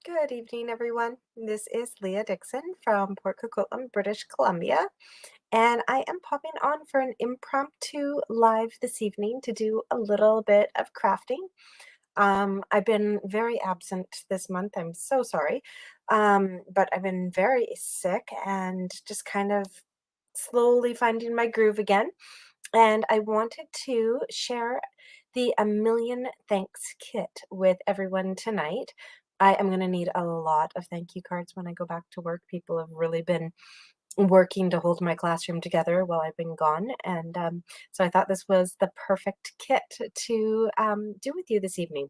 Good evening, everyone. This is Leah Dixon from Port Coquitlam, British Columbia, and I am popping on for an impromptu live this evening to do a little bit of crafting. I've been very absent this month. I'm so sorry, but I've been very sick and just kind of slowly finding my groove again. And I wanted to share the A Million Thanks kit with everyone tonight. I am going to need a lot of thank you cards when I go back to work. People have really been working to hold my classroom together while I've been gone. And so I thought this was the perfect kit to do with you this evening.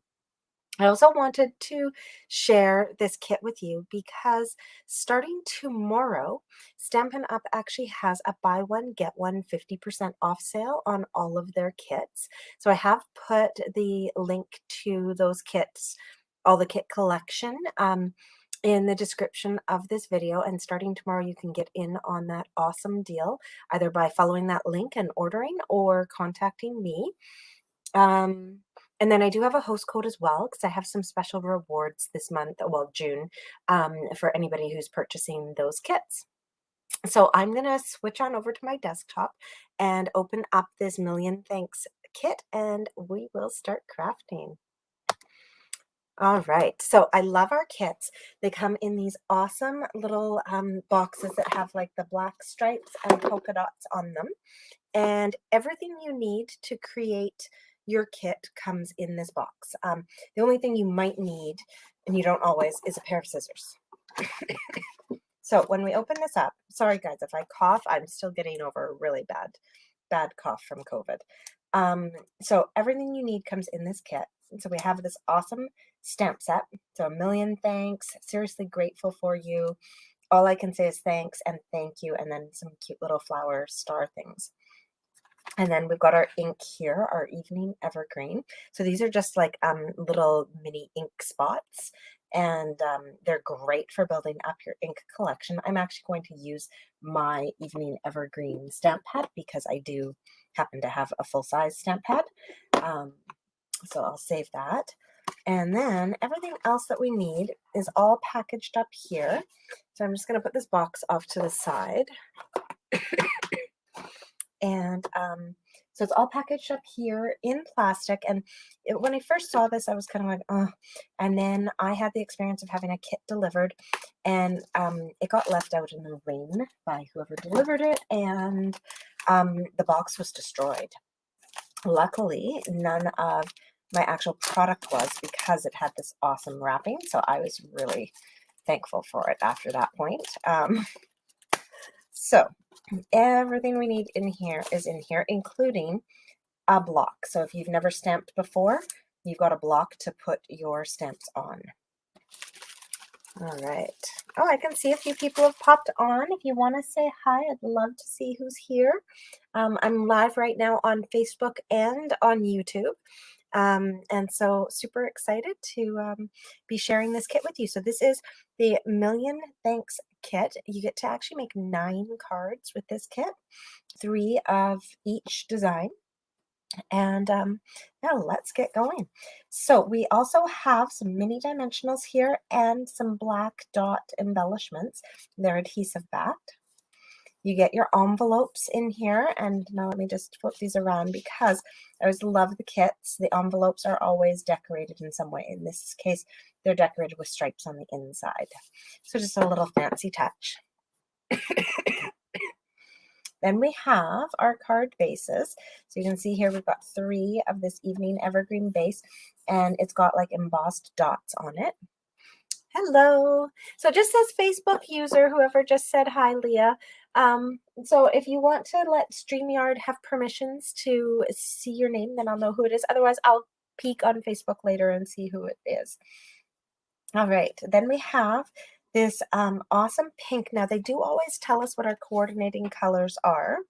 I also wanted to share this kit with you because starting tomorrow, Stampin' Up! Actually has a buy one, get one 50% off sale on all of their kits. So I have put the link to those kits, all the kit collection, in the description of this video. And starting tomorrow, you can get in on that awesome deal, either by following that link and ordering or contacting me. Um, and then I do have a host code as well because I have some special rewards this month, well, June, for anybody who's purchasing those kits. So I'm going to switch on over to my desktop and open up this Million Thanks kit, and we will start crafting. All right, so I love our kits. They come in these awesome little boxes that have like the black stripes and polka dots on them. And everything you need to create your kit comes in this box. The only thing you might need, and you don't always, is a pair of scissors. So when we open this up, sorry guys, if I cough, I'm still getting over a really bad cough from COVID. So everything you need comes in this kit. So we have this awesome stamp set. So A Million Thanks, seriously grateful for you. All I can say is thanks and thank you, and then some cute little flower star things. And then we've got our ink here, our Evening Evergreen. So these are just like little mini ink spots, and they're great for building up your ink collection. I'm actually going to use my Evening Evergreen stamp pad because I do happen to have a full-size stamp pad. So I'll save that. And then everything else that we need is all packaged up here. So I'm just going to put this box off to the side. And so it's all packaged up here in plastic. And when I first saw this, I was kind of like, oh. And then I had the experience of having a kit delivered, and it got left out in the rain by whoever delivered it, and the box was destroyed. Luckily, none of my actual product was, because it had this awesome wrapping. So I was really thankful for it after that point. So everything we need in here is in here, including a block. So if you've never stamped before, you've got a block to put your stamps on. All right. Oh, I can see a few people have popped on. If you want to say hi, I'd love to see who's here. I'm live right now on Facebook and on YouTube. And so super excited to be sharing this kit with you. So this is the Million Thanks kit. You get to actually make 9 cards with this kit, 3 of each design. And now let's get going. So we also have some mini dimensionals here and some black dot embellishments. They're adhesive backed. You get your envelopes in here, and now let me just flip these around because I always love the kits. The envelopes are always decorated in some way. In this case, they're decorated with stripes on the inside. So just a little fancy touch. Then we have our card bases. So you can see here we've got 3 of this Evening Evergreen base, and it's got like embossed dots on it. Hello. So it just says Facebook user, whoever just said hi, Leah. So if you want to let StreamYard have permissions to see your name, then I'll know who it is. Otherwise, I'll peek on Facebook later and see who it is. All right. Then we have this awesome pink. Now, they do always tell us what our coordinating colors are.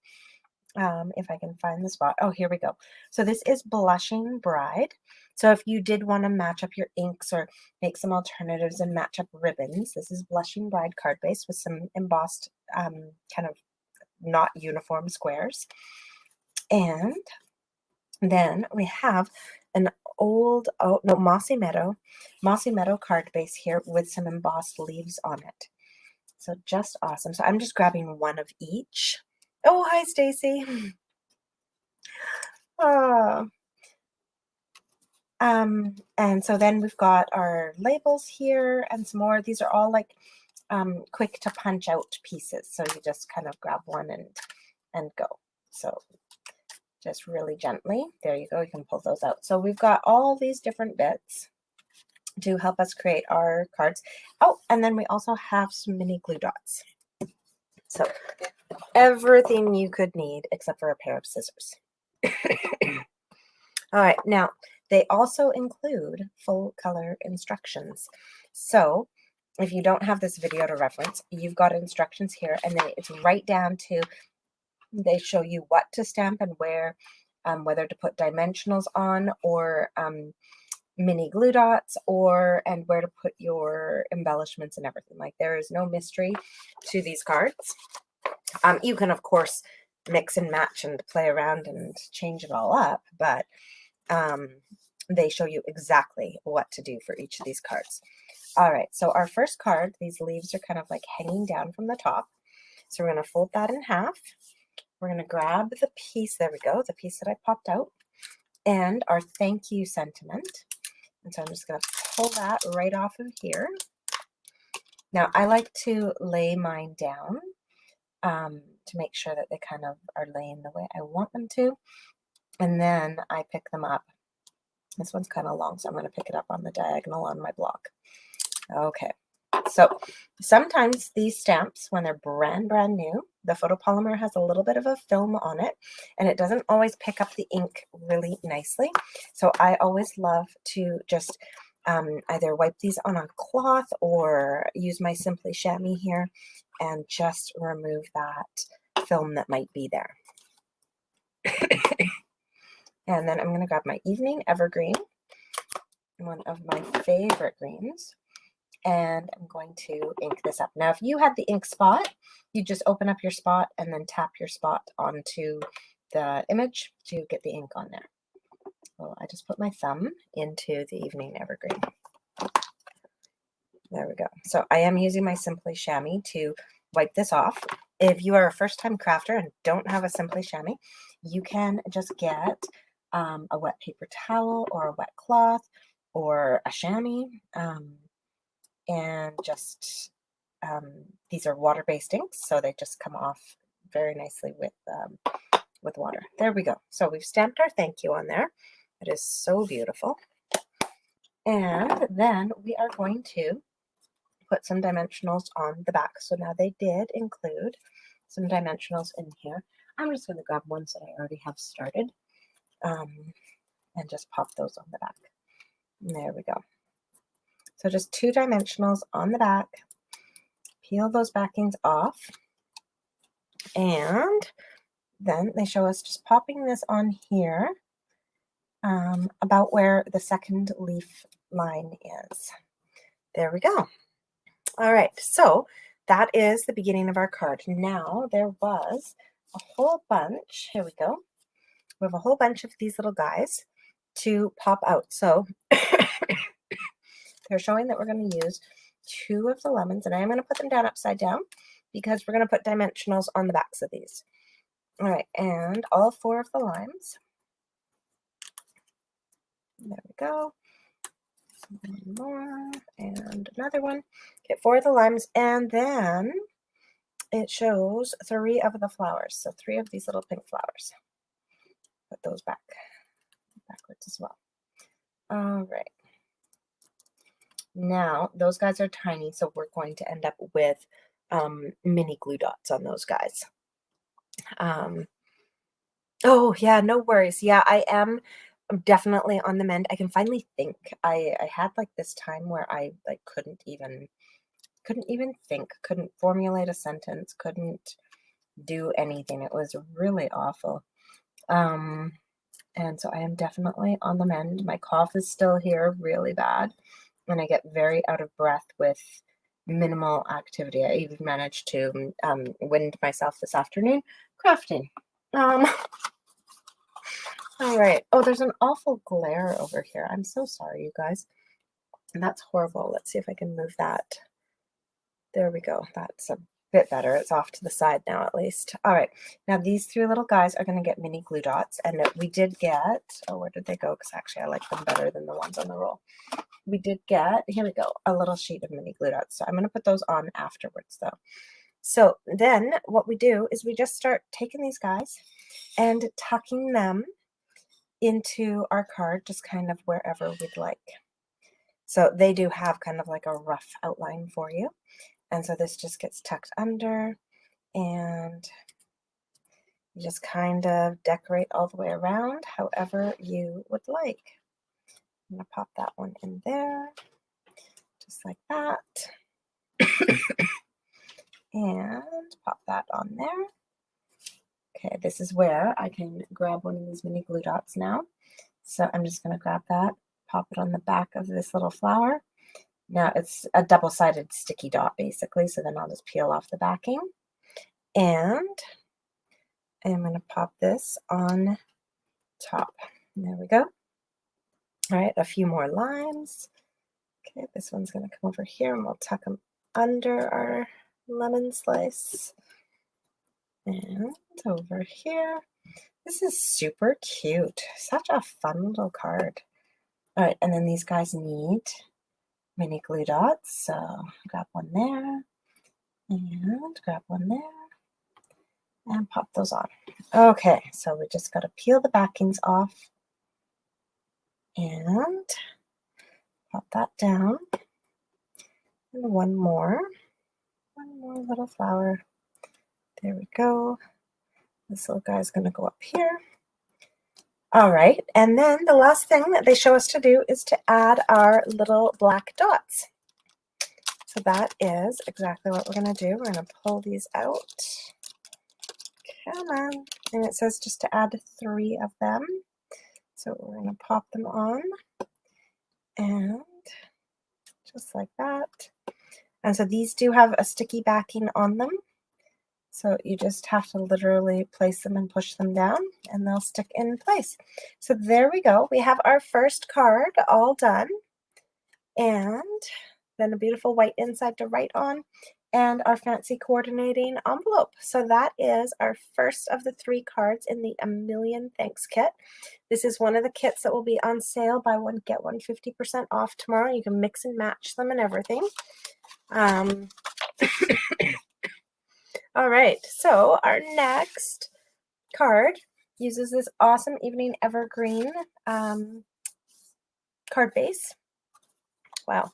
If I can find the spot. Oh, here we go. So this is Blushing Bride. So if you did want to match up your inks or make some alternatives and match up ribbons, this is Blushing Bride card base with some embossed kind of not uniform squares. And Then we have an old, oh no, Mossy Meadow card base here with some embossed leaves on it. So just awesome. So I'm just grabbing one of each. Oh, hi, Stacy. Oh. And so then we've got our labels here and some more. These are all like quick to punch out pieces. So you just kind of grab one and go. So just really gently. There you go. You can pull those out. So we've got all these different bits to help us create our cards. Oh, and then we also have some mini glue dots. So everything you could need except for a pair of scissors. All right, now they also include full color instructions. So if you don't have this video to reference, you've got instructions here, and then it's right down to, they show you what to stamp and where, whether to put dimensionals on or mini glue dots, and where to put your embellishments and everything. Like, there is no mystery to these cards. You can, of course, mix and match and play around and change it all up, but they show you exactly what to do for each of these cards. All right, so our first card, these leaves are kind of like hanging down from the top. So we're going to fold that in half. We're going to grab the piece, there we go, the piece that I popped out, and our thank you sentiment. And so I'm just going to pull that right off of here. Now, I like to lay mine down to make sure that they kind of are laying the way I want them to. And then I pick them up. This one's kind of long, so I'm going to pick it up on the diagonal on my block. Okay, so sometimes these stamps, when they're brand new, the photopolymer has a little bit of a film on it, and it doesn't always pick up the ink really nicely. So I always love to just either wipe these on a cloth or use my Simply Chamois here and just remove that film that might be there. And then I'm going to grab my Evening Evergreen, one of my favorite greens, and I'm going to ink this up. Now, if you had the ink spot, you just open up your spot and then tap your spot onto the image to get the ink on there. Well, I just put my thumb into the Evening Evergreen. There we go. So I am using my Simply Chamois to wipe this off. If you are a first-time crafter and don't have a Simply Chamois, you can just get a wet paper towel or a wet cloth or a chamois, and just these are water-based inks, so they just come off very nicely with water. There we go. So we've stamped our thank you on there. It is so beautiful. And then we are going to put some dimensionals on the back. So now they did include some dimensionals in here. I'm just going to grab ones that I already have started and just pop those on the back. And there we go. So just 2 dimensionals on the back. Peel those backings off. And then they show us just popping this on here about where the second leaf line is. There we go. All right, so that is the beginning of our card. Now there was a whole bunch, here we go. We have a whole bunch of these little guys to pop out. So they're showing that we're going to use 2 of the lemons, and I am going to put them down upside down because we're going to put dimensionals on the backs of these. All right, and all 4 of the limes. There we go. One more, and another one. Get 4 of the limes, and then it shows 3 of the flowers. So 3 of these little pink flowers. Put those backwards as well. All right. Now, those guys are tiny, so we're going to end up with mini glue dots on those guys. Oh, yeah, no worries. Yeah, I am definitely on the mend. I can finally think. I had like this time where I like couldn't even think, couldn't formulate a sentence, couldn't do anything. It was really awful. And so I am definitely on the mend. My cough is still here really bad, and I get very out of breath with minimal activity. I even managed to wind myself this afternoon crafting. All right. Oh, there's an awful glare over here. I'm so sorry, you guys. And that's horrible. Let's see if I can move that. There we go. That's a bit better. It's off to the side now, at least. All right. Now, these three little guys are going to get mini glue dots. And we did get, oh, where did they go? Because actually, I like them better than the ones on the roll. We did get, here we go, a little sheet of mini glue dots. So I'm going to put those on afterwards, though. So then what we do is we just start taking these guys and tucking them into our card, just kind of wherever we'd like. So they do have kind of like a rough outline for you. And so this just gets tucked under, and you just kind of decorate all the way around however you would like. I'm going to pop that one in there, just like that. And pop that on there. Okay, this is where I can grab one of these mini glue dots now. So I'm just going to grab that, pop it on the back of this little flower. Now it's a double-sided sticky dot basically, so then I'll just peel off the backing. And I'm going to pop this on top. There we go. All right, a few more lines. Okay, this one's going to come over here and we'll tuck them under our lemon slice. And over here. This is super cute. Such a fun little card. All right, and then these guys need mini glue dots. So grab one there and grab one there and pop those on. Okay, so we just got to peel the backings off and pop that down. And one more little flower. There we go. This little guy is going to go up here. All right, and then the last thing that they show us to do is to add our little black dots. So that is exactly what we're going to do. We're going to pull these out. Come on. And it says just to add 3 of them. So we're going to pop them on. And just like that. And so these do have a sticky backing on them. So you just have to literally place them and push them down and they'll stick in place. So there we go. We have our first card all done. And then a beautiful white inside to write on and our fancy coordinating envelope. So that is our first of the 3 cards in the A Million Thanks kit. This is one of the kits that will be on sale. Buy one, get one 50% off tomorrow. You can mix and match them and everything. All right, so our next card uses this awesome Evening Evergreen card base. Wow.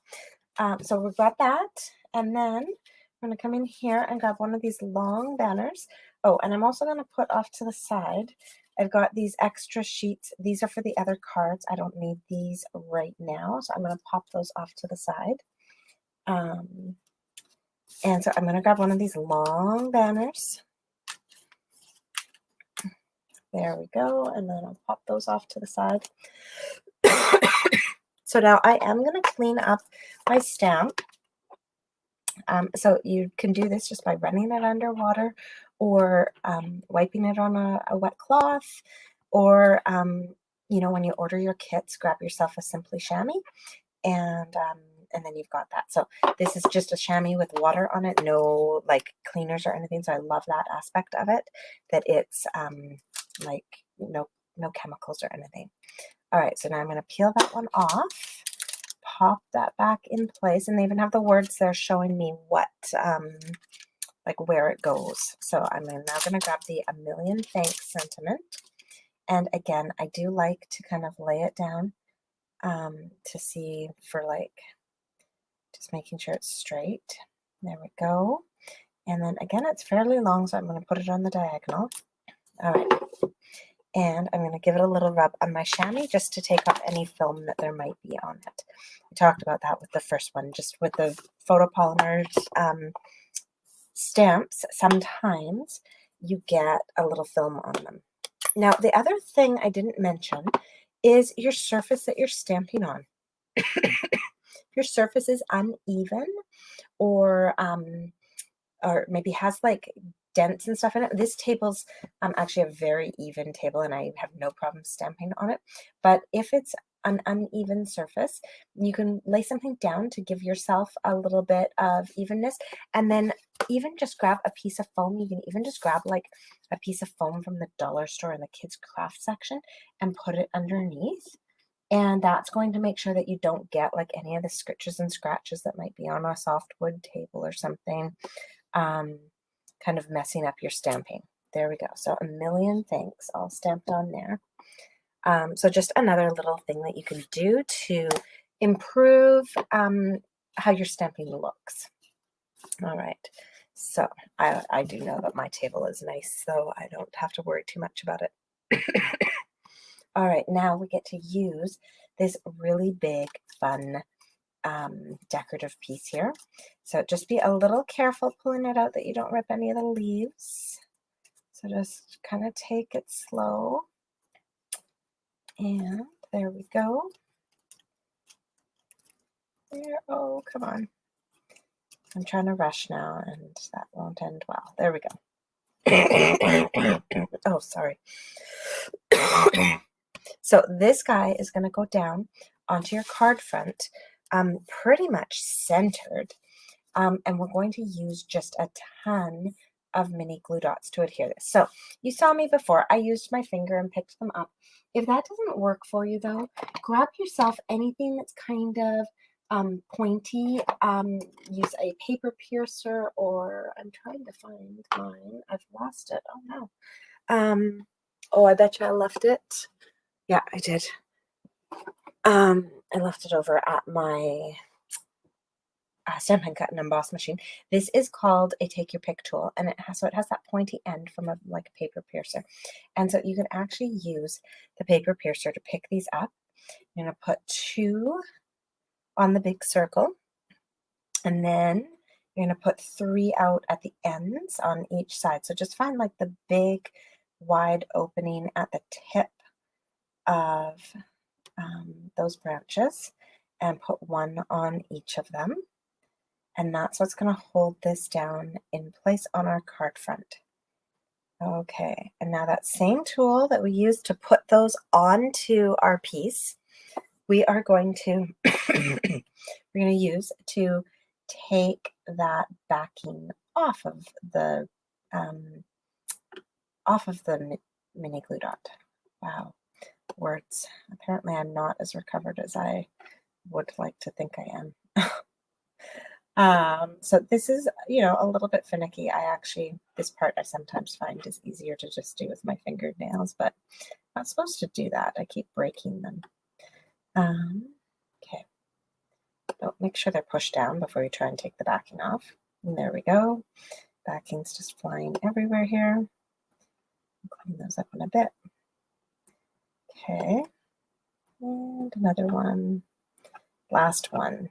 So we've got that, and then I'm going to come in here and grab one of these long banners. Oh, and I'm also going to put off to the side, I've got these extra sheets. These are for the other cards. I don't need these right now, so I'm going to pop those off to the side. And so I'm going to grab one of these long banners. There we go. And then I'll pop those off to the side. So now I am going to clean up my stamp. So you can do this just by running it under water or wiping it on a wet cloth, or, you know, when you order your kits, grab yourself a Simply Chamois and then you've got that. So this is just a chamois with water on it, no like cleaners or anything. So I love that aspect of it, that it's like no chemicals or anything. All right, so now I'm going to peel that one off, pop that back in place, and they even have the words there showing me what, like where it goes. So I'm now going to grab the A Million Thanks sentiment. And again, I do like to kind of lay it down to see for like, just making sure it's straight. There we go. And then again, it's fairly long, so I'm going to put it on the diagonal. All right. And I'm going to give it a little rub on my chamois just to take off any film that there might be on it. We talked about that with the first one, just with the photopolymers stamps, sometimes you get a little film on them. Now, the other thing I didn't mention is your surface that you're stamping on. Your surface is uneven or maybe has like dents and stuff in it. This table's actually a very even table, and I have no problem stamping on it. But if it's an uneven surface, you can lay something down to give yourself a little bit of evenness, and then even just grab a piece of foam. You can even just grab like a piece of foam from the dollar store in the kids craft section and put it underneath, and that's going to make sure that you don't get like any of the scritches and scratches that might be on a softwood table or something, kind of messing up your stamping. There we go. So a million thanks all stamped on there. So just another little thing that you can do to improve how your stamping looks. All right, so I do know that my table is nice, so I don't have to worry too much about it. All right, now we get to use this really big, fun decorative piece here. So just be a little careful pulling it out that you don't rip any of the leaves. So just kind of take it slow. And there we go. There, oh, come on. I'm trying to rush now, and that won't end well. There we go. Oh, sorry. So this guy is going to go down onto your card front, pretty much centered, and we're going to use just a ton of mini glue dots to adhere this. So you saw me before. I used my finger and picked them up. If that doesn't work for you, though, grab yourself anything that's kind of pointy. Use a paper piercer, or I'm trying to find mine. I've lost it. Oh no. Oh, I bet you I left it. Yeah, I did. I left it over at my Stampin' Cut and Emboss machine. This is called a take your pick tool, and it has that pointy end from a paper piercer, and so you can actually use the paper piercer to pick these up. You're going to put 2 on the big circle, and then you're going to put 3 out at the ends on each side. So just find like the big wide opening at the tip of those branches and put 1 on each of them. And that's what's going to hold this down in place on our card front. Okay, and now that same tool that we used to put those onto our piece, we are going to use to take that backing off of the mini glue dot. Wow, words. Apparently I'm not as recovered as I would like to think I am. So this is, a little bit finicky. This part I sometimes find is easier to just do with my fingernails, but I'm not supposed to do that. I keep breaking them. Okay. Don't make sure they're pushed down before you try and take the backing off. And there we go. Backing's just flying everywhere here. I'll clean those up in a bit. Okay. And another one. Last one.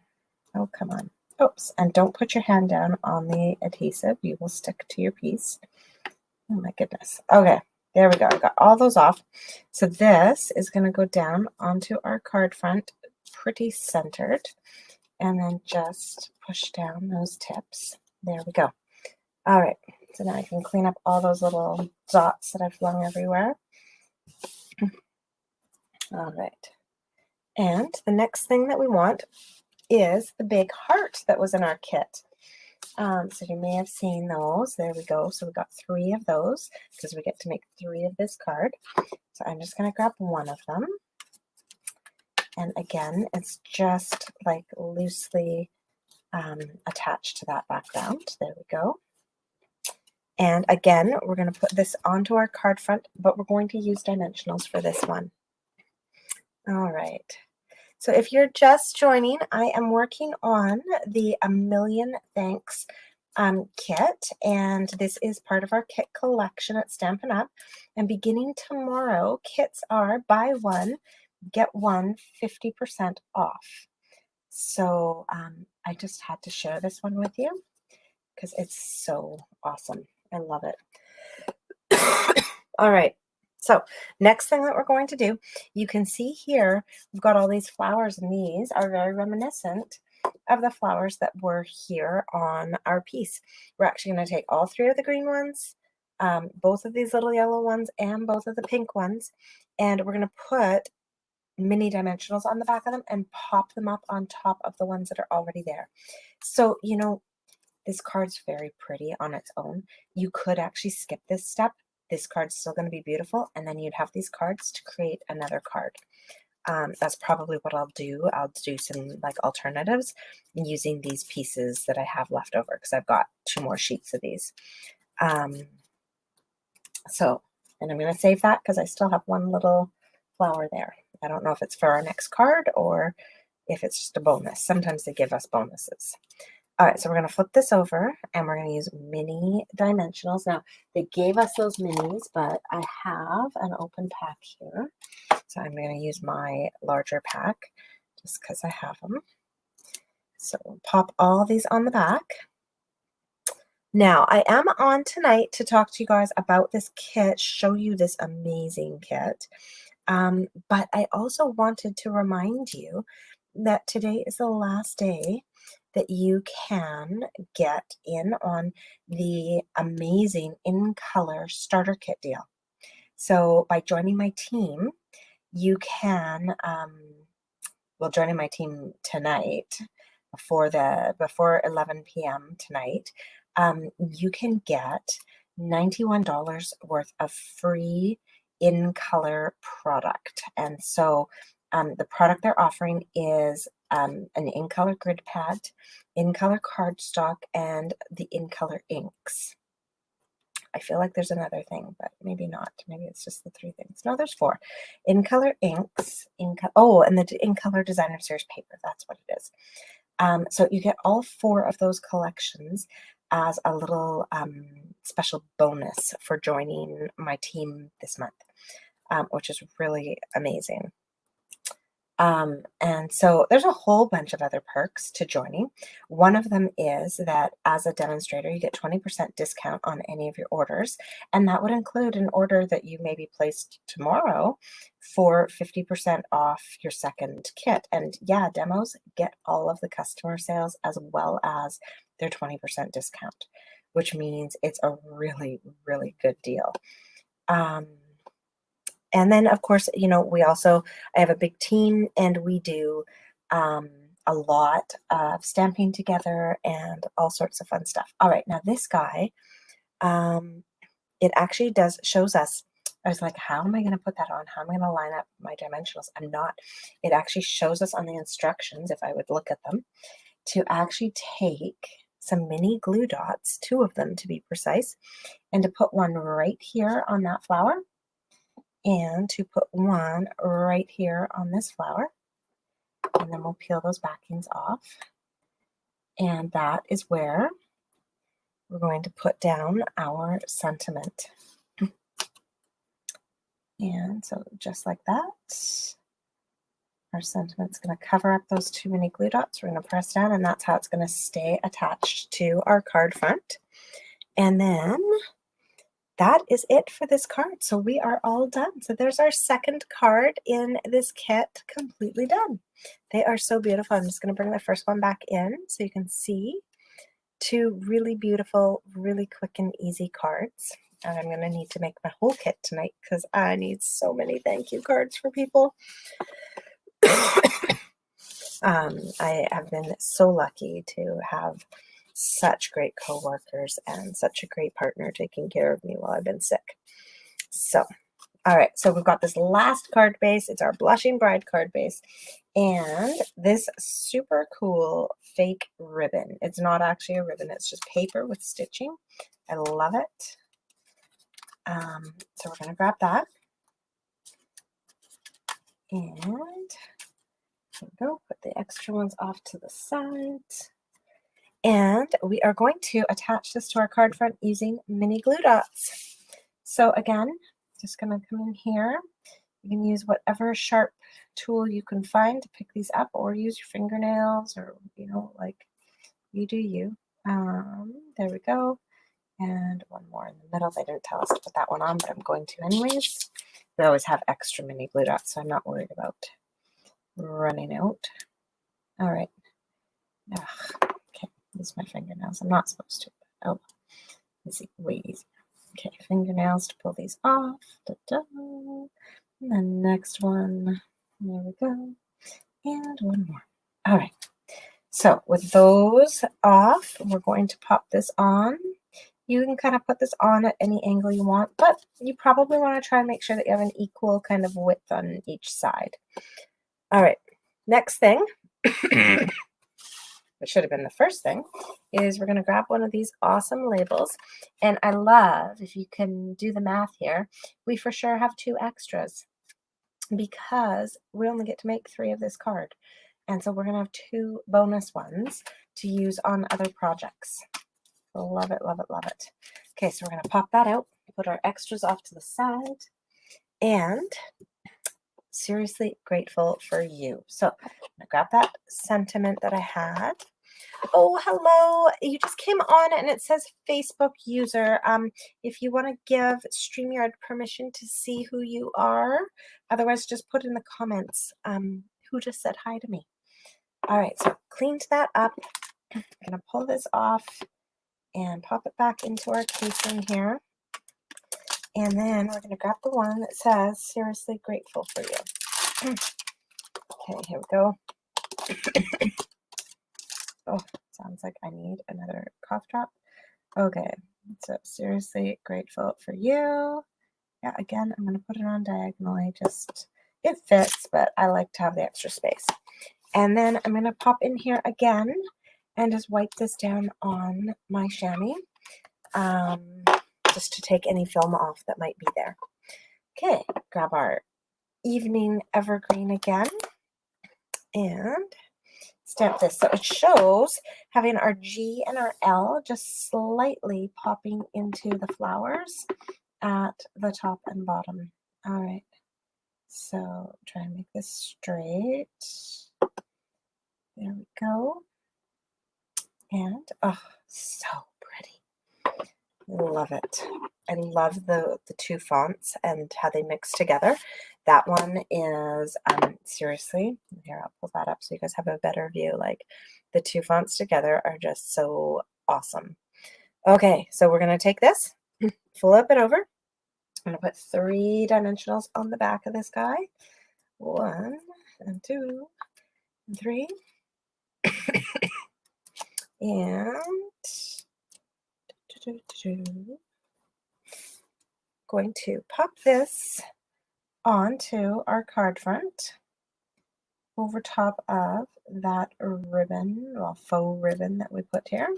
Oh, come on. Oops, and don't put your hand down on the adhesive. You will stick to your piece. Oh my goodness. Okay, there we go. I got all those off. So this is going to go down onto our card front, pretty centered, and then just push down those tips. There we go. All right, so now I can clean up all those little dots that I've flung everywhere. All right, and the next thing that we want is the big heart that was in our kit. So you may have seen those. There we go. So we got 3 of those because we get to make 3 of this card. So I'm just going to grab 1 of them. And again, it's just like loosely attached to that background. There we go. And again, we're going to put this onto our card front, but we're going to use dimensionals for this one. All right. So if you're just joining, I am working on the A Million Thanks kit, and this is part of our kit collection at Stampin' Up. And beginning tomorrow, kits are buy 1, get 1 50% off. So I just had to share this one with you because it's so awesome. I love it. All right. So next thing that we're going to do, you can see here, we've got all these flowers, and these are very reminiscent of the flowers that were here on our piece. We're actually going to take all 3 of the green ones, both of these little yellow ones, and both of the pink ones, and we're going to put mini dimensionals on the back of them and pop them up on top of the ones that are already there. So, you know, this card's very pretty on its own. You could actually skip this step. This card's still going to be beautiful, and then you'd have these cards to create another card. That's probably what I'll do. I'll do some like alternatives using these pieces that I have left over because I've got 2 more sheets of these. And I'm going to save that because I still have one little flower there. I don't know if it's for our next card or if it's just a bonus. Sometimes they give us bonuses. All right, so we're going to flip this over and we're going to use mini dimensionals. Now, they gave us those minis, but I have an open pack here. So I'm going to use my larger pack just because I have them. So we'll pop all these on the back. Now, I am on tonight to talk to you guys about this kit, show you this amazing kit. But I also wanted to remind you that today is the last day that you can get in on the amazing in color starter kit deal. So by joining my team, you can, joining my team tonight before 11 p.m. tonight, you can get $91 worth of free in color product. And so the product they're offering is an in color grid pad, in color cardstock, and the in color inks. I feel like there's another thing, but maybe not. Maybe it's just the 3 things. No, there's 4. In color inks, and the in color designer series paper. That's what it is. So you get all 4 of those collections as a little special bonus for joining my team this month, which is really amazing. And so there's a whole bunch of other perks to joining. One of them is that as a demonstrator, you get 20% discount on any of your orders. And that would include an order that you maybe placed tomorrow for 50% off your second kit. And yeah, demos get all of the customer sales as well as their 20% discount, which means it's a really, really good deal. And then, of course, you know, I have a big team and we do a lot of stamping together and all sorts of fun stuff. All right, now this guy, it actually shows us, I was like, how am I going to put that on? How am I going to line up my dimensionals? I'm not. It actually shows us on the instructions, if I would look at them, to actually take some mini glue dots, 2 of them to be precise, and to put one right here on that flower, and to put one right here on this flower, and then we'll peel those backings off, and that is where we're going to put down our sentiment. And so just like that, our sentiment's going to cover up those 2 mini glue dots. We're going to press down, and that's how it's going to stay attached to our card front. And then that is it for this card. So we are all done. So there's our second card in this kit completely done. They are so beautiful. I'm just going to bring the first one back in so you can see 2 really beautiful, really quick and easy cards. And I'm going to need to make my whole kit tonight because I need so many thank you cards for people. I have been so lucky to have such great coworkers and such a great partner taking care of me while I've been sick. So, all right, so we've got this last card base. It's our Blushing Bride card base, and this super cool fake ribbon. It's not actually a ribbon, it's just paper with stitching. I love it. So we're going to grab that, and there we go, put the extra ones off to the side. And we are going to attach this to our card front using mini glue dots. So again, just going to come in here. You can use whatever sharp tool you can find to pick these up, or use your fingernails, or, you know, like you do you. There we go. And one more in the middle. They didn't tell us to put that one on, but I'm going to anyways. They always have extra mini glue dots, so I'm not worried about running out. All right. Ugh, okay, use my fingernails. I'm not supposed to. Oh, easy, way easier. Okay, fingernails to pull these off. Da -da. And then next one. There we go. And one more. All right. So with those off, we're going to pop this on. You can kind of put this on at any angle you want, but you probably want to try and make sure that you have an equal kind of width on each side. All right, next thing, it should have been the first thing, is we're going to grab one of these awesome labels. And I love, if you can do the math here, we for sure have 2 extras because we only get to make 3 of this card. And so we're going to have 2 bonus ones to use on other projects. Love it, love it, love it. Okay, so we're going to pop that out, put our extras off to the side, and seriously grateful for you. So I'm going to grab that sentiment that I had. Oh, hello. You just came on and it says Facebook user. If you want to give StreamYard permission to see who you are, otherwise just put in the comments who just said hi to me. All right, so cleaned that up. I'm going to pull this off and pop it back into our casing here. And then we're going to grab the one that says, seriously grateful for you. Okay, here we go. Oh, sounds like I need another cough drop. Okay, so seriously grateful for you. Yeah, again, I'm going to put it on diagonally. Just, it fits, but I like to have the extra space. And then I'm going to pop in here again and just wipe this down on my chamois, just to take any film off that might be there. Okay, grab our evening evergreen again and stamp this. So it shows having our G and our L just slightly popping into the flowers at the top and bottom. All right, so try and make this straight. There we go. And, oh, so pretty. Love it. I love the 2 fonts and how they mix together. That one is, seriously, here, I'll pull that up so you guys have a better view. Like, the 2 fonts together are just so awesome. Okay, so we're going to take this, flip it over. I'm going to put 3 dimensionals on the back of this guy. 1 and 2 and 3. And going to pop this onto our card front over top of that ribbon, well, faux ribbon that we put here.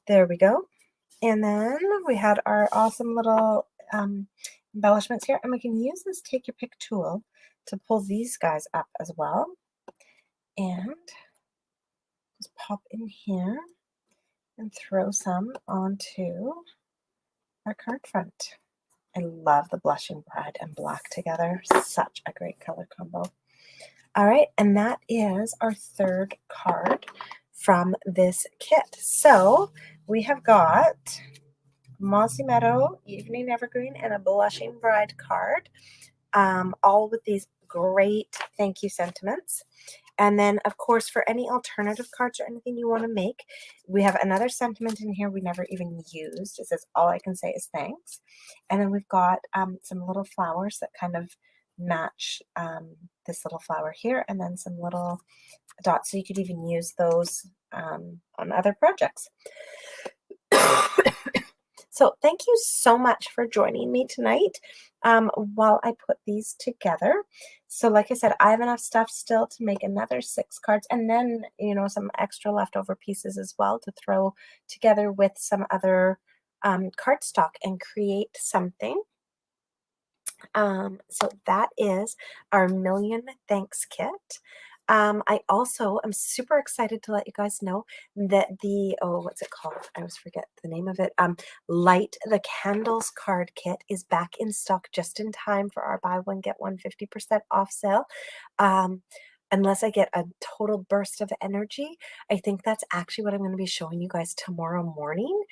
There we go. And then we had our awesome little embellishments here, and we can use this take your pick tool to pull these guys up as well. And just pop in here and throw some onto our card front. I love the Blushing Bride and black together. Such a great color combo. All right, and that is our 3rd card from this kit. So we have got Mossy Meadow, Evening Evergreen, and a Blushing Bride card, all with these great thank you sentiments. And then, of course, for any alternative cards or anything you want to make, we have another sentiment in here we never even used. It says, all I can say is thanks. And then we've got some little flowers that kind of match this little flower here, and then some little dots. So you could even use those on other projects. So thank you so much for joining me tonight while I put these together. So like I said, I have enough stuff still to make another 6 cards, and then, you know, some extra leftover pieces as well to throw together with some other cardstock and create something. So that is our Million Thanks kit. I also am super excited to let you guys know that the, oh, what's it called? I always forget the name of it. Light the Candles card kit is back in stock just in time for our buy one, get one 50% off sale. unless I get a total burst of energy, I think that's actually what I'm going to be showing you guys tomorrow morning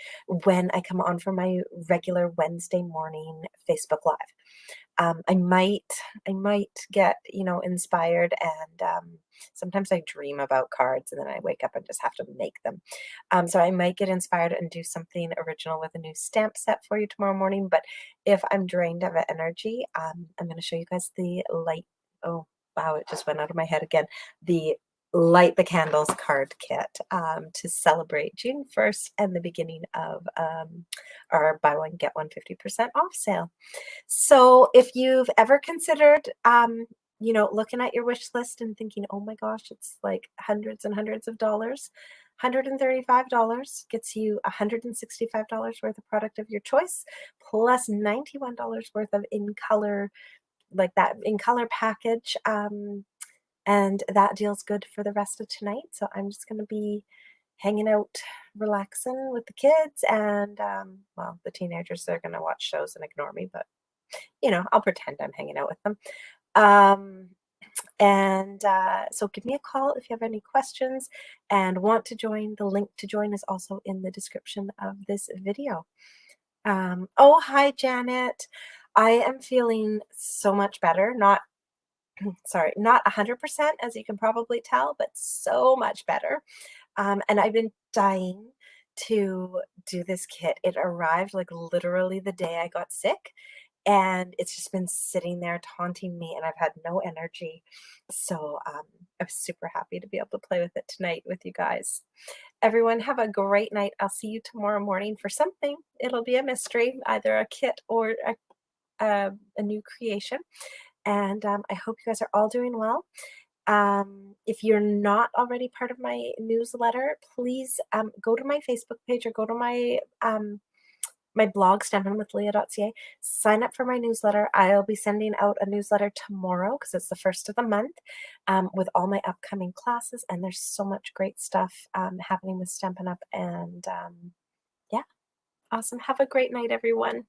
when I come on for my regular Wednesday morning Facebook Live. I might get, inspired and sometimes I dream about cards and then I wake up and just have to make them. So I might get inspired and do something original with a new stamp set for you tomorrow morning. But if I'm drained of energy, I'm going to show you guys the light. Oh, wow, it just went out of my head again. The Light the Candles card kit to celebrate June 1st and the beginning of our buy one, get one 50% off sale. So if you've ever considered, looking at your wish list and thinking, oh my gosh, it's like hundreds and hundreds of dollars, $135 gets you $165 worth of product of your choice, plus $91 worth of in color, like that in color package. And that deal's good for the rest of tonight. So I'm just going to be hanging out, relaxing with the kids. And, well, the teenagers, they're going to watch shows and ignore me, but I'll pretend I'm hanging out with them. Um, so give me a call if you have any questions and want to join. The link to join is also in the description of this video. Oh, hi, Janet. I am feeling so much better. Not, sorry, not 100%, as you can probably tell, but so much better. And I've been dying to do this kit. It arrived like literally the day I got sick, and it's just been sitting there taunting me, and I've had no energy. So I'm super happy to be able to play with it tonight with you guys. Everyone have a great night. I'll see you tomorrow morning for something. It'll be a mystery, either a kit or a new creation. And I hope you guys are all doing well. If you're not already part of my newsletter, please go to my Facebook page or go to my my blog, stampinwithleah.ca. Sign up for my newsletter. I'll be sending out a newsletter tomorrow because it's the first of the month with all my upcoming classes. And there's so much great stuff happening with Stampin' Up! And yeah, awesome. Have a great night, everyone.